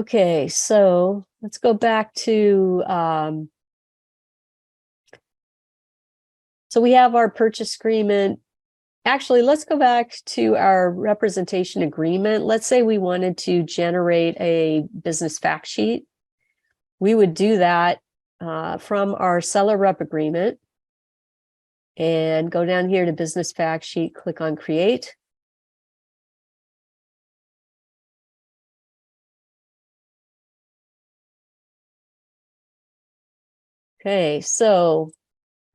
Okay, so let's go back to, so we have our purchase agreement. Actually, let's go back to our representation agreement. Let's say we wanted to generate a business fact sheet. We would do that from our seller rep agreement and go down here to business fact sheet, click on create. Okay, so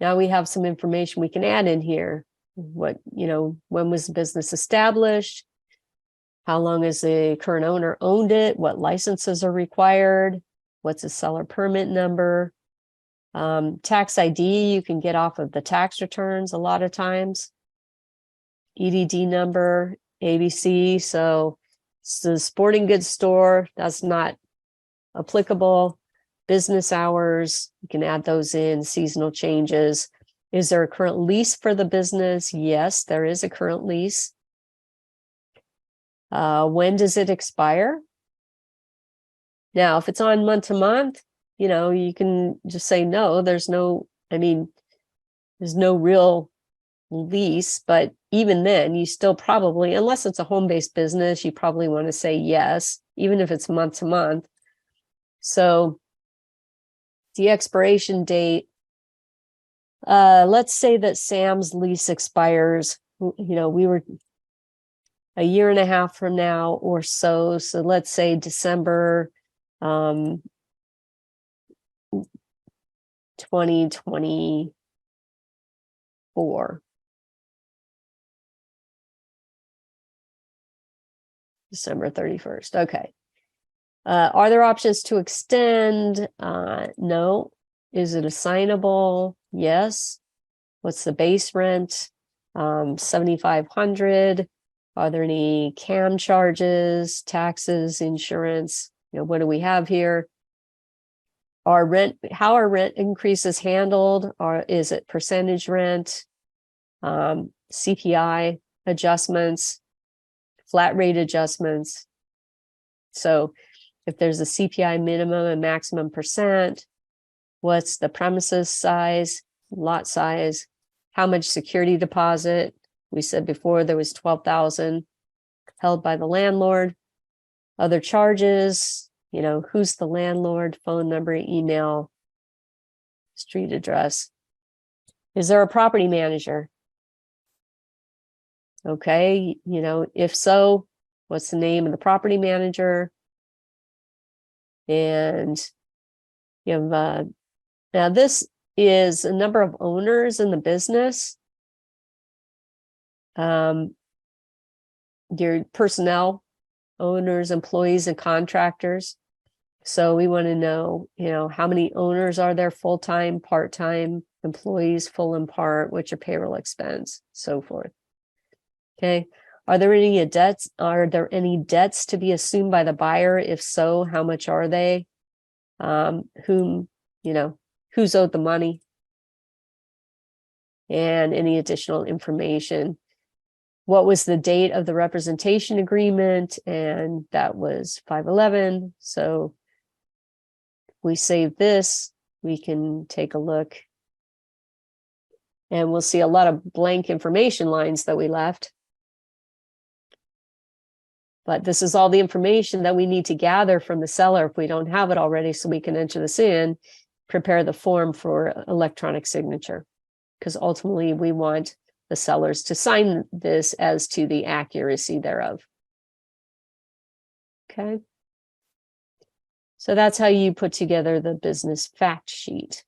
now we have some information we can add in here. What, when was the business established? How long has the current owner owned it? What licenses are required? What's the seller permit number? Tax ID you can get off of the tax returns a lot of times. EDD number, ABC. So it's the sporting goods store, that's not applicable. Business hours, you can add those in. Seasonal changes. Is there a current lease for the business? Yes, there is a current lease. When does it expire? Now, if it's on month to month, you can just say no, there's no real lease, but even then you still probably, unless it's a home-based business, you probably want to say yes, even if it's month to month. So the expiration date, let's say that Sam's lease expires, we were a year and a half from now or so. So let's say December 2024. December 31st. Okay. Are there options to extend? No. Is it assignable? Yes. What's the base rent? 7,500. Are there any CAM charges, taxes, insurance? What do we have here? How are rent increases handled? Is it percentage rent? CPI adjustments, flat rate adjustments. So if there's a CPI minimum and maximum percent, what's the premises size, lot size, how much security deposit? We said before there was 12,000 held by the landlord. Other charges, who's the landlord, phone number, email, street address. Is there a property manager? Okay, if so, what's the name of the property manager? And you have, now this is a number of owners in the business. Your personnel, owners, employees, and contractors. So we want to know, how many owners are there, full-time, part-time, employees, full and part, what's your payroll expense, so forth. Okay. Are there any debts? Are there any debts to be assumed by the buyer? If so, how much are they? Who's owed the money? And any additional information. What was the date of the representation agreement? And that was 5/11. So if we save this, we can take a look. And we'll see a lot of blank information lines that we left. But this is all the information that we need to gather from the seller if we don't have it already, so we can enter this in, prepare the form for electronic signature. Because ultimately we want the sellers to sign this as to the accuracy thereof. Okay. So that's how you put together the business fact sheet.